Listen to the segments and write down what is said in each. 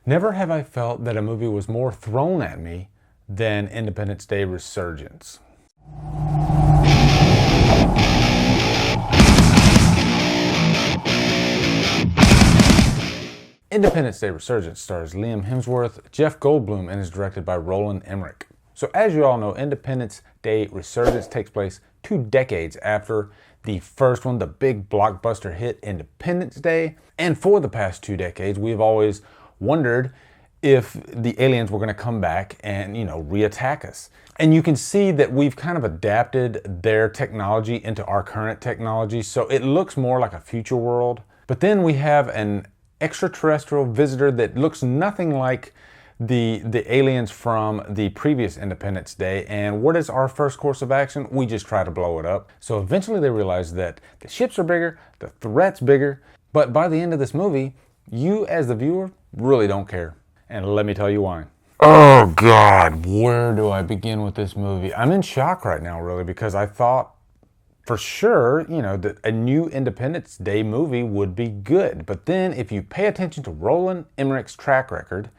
Never have I felt that a movie was more thrown at me than Independence Day Resurgence. Independence Day Resurgence stars Liam Hemsworth, Jeff Goldblum, and is directed by Roland Emmerich. So as you all know, Independence Day Resurgence takes place 2 decades after the first one, the big blockbuster hit Independence Day. And for the past 2 decades, we've always wondered if the aliens were going to come back and, re-attack us. And you can see that we've kind of adapted their technology into our current technology, so it looks more like a future world. But then we have an extraterrestrial visitor that looks nothing like the aliens from the previous Independence Day. And what is our first course of action? We just try to blow it up. So eventually they realize that the ships are bigger, the threat's bigger, but by the end of this movie, you as the viewer really don't care. And let me tell you why. Oh God, where do I begin with this movie? I'm in shock right now, really, because I thought for sure, that a new Independence Day movie would be good. But then if you pay attention to Roland Emmerich's track record,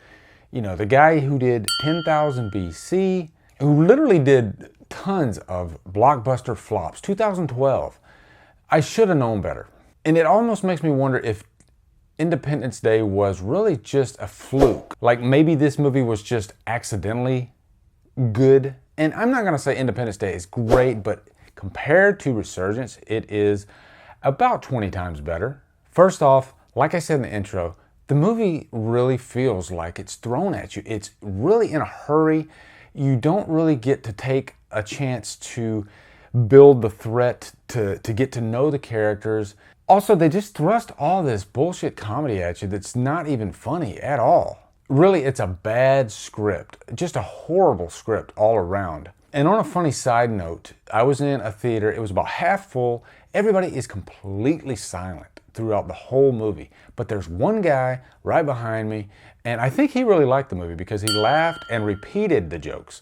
the guy who did 10,000 BC, who literally did tons of blockbuster flops, 2012, I should have known better. And it almost makes me wonder if Independence Day was really just a fluke. Like maybe this movie was just accidentally good. And I'm not gonna say Independence Day is great, but compared to Resurgence, it is about 20 times better. First off, like I said in the intro, the movie really feels like it's thrown at you. It's really in a hurry. You don't really get to take a chance to build the threat, to get to know the characters. Also, they just thrust all this bullshit comedy at you that's not even funny at all. Really, it's a bad script, just a horrible script all around. And on a funny side note, I was in a theater, it was about half full, everybody is completely silent throughout the whole movie. But there's one guy right behind me, and I think he really liked the movie because he laughed and repeated the jokes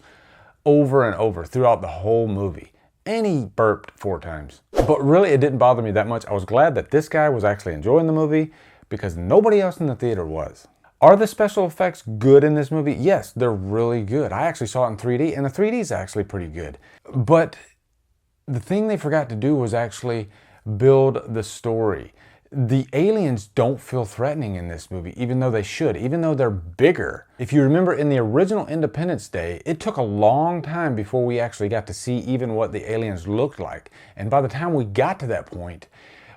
over and over throughout the whole movie. And he burped 4 times. But really, it didn't bother me that much. I was glad that this guy was actually enjoying the movie because nobody else in the theater was. Are the special effects good in this movie? Yes, they're really good. I actually saw it in 3D, and the 3D is actually pretty good. But the thing they forgot to do was actually build the story. The aliens don't feel threatening in this movie, even though they should, even though they're bigger. If you remember in the original Independence Day, it took a long time before we actually got to see even what the aliens looked like. And by the time we got to that point,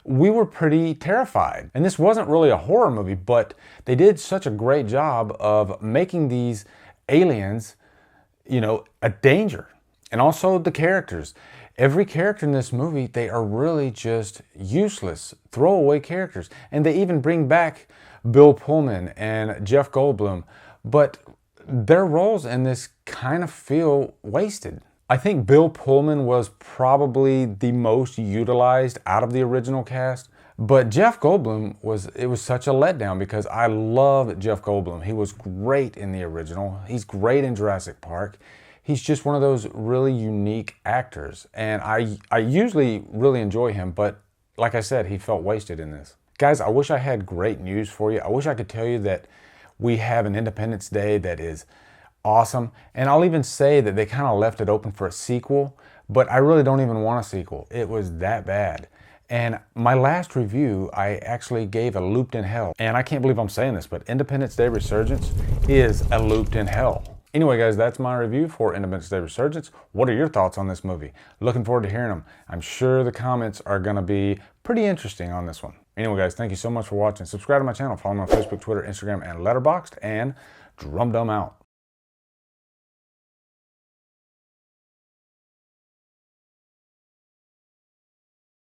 we were pretty terrified. And this wasn't really a horror movie, but they did such a great job of making these aliens, a danger. And also the characters. Every character in this movie, they are really just useless, throwaway characters. And they even bring back Bill Pullman and Jeff Goldblum, but their roles in this kind of feel wasted. I think Bill Pullman was probably the most utilized out of the original cast, but Jeff Goldblum it was such a letdown because I love Jeff Goldblum. He was great in the original. He's great in Jurassic Park. He's just one of those really unique actors, and I usually really enjoy him, but like I said, he felt wasted in this. Guys, I wish I had great news for you. I wish I could tell you that we have an Independence Day that is awesome, and I'll even say that they kind of left it open for a sequel, but I really don't even want a sequel. It was that bad. And my last review, I actually gave a looped in hell, and I can't believe I'm saying this, but Independence Day Resurgence is a looped in hell. Anyway, guys, that's my review for Independence Day Resurgence. What are your thoughts on this movie? Looking forward to hearing them. I'm sure the comments are going to be pretty interesting on this one. Anyway, guys, thank you so much for watching. Subscribe to my channel. Follow me on Facebook, Twitter, Instagram, and Letterboxd. And Humdrum out.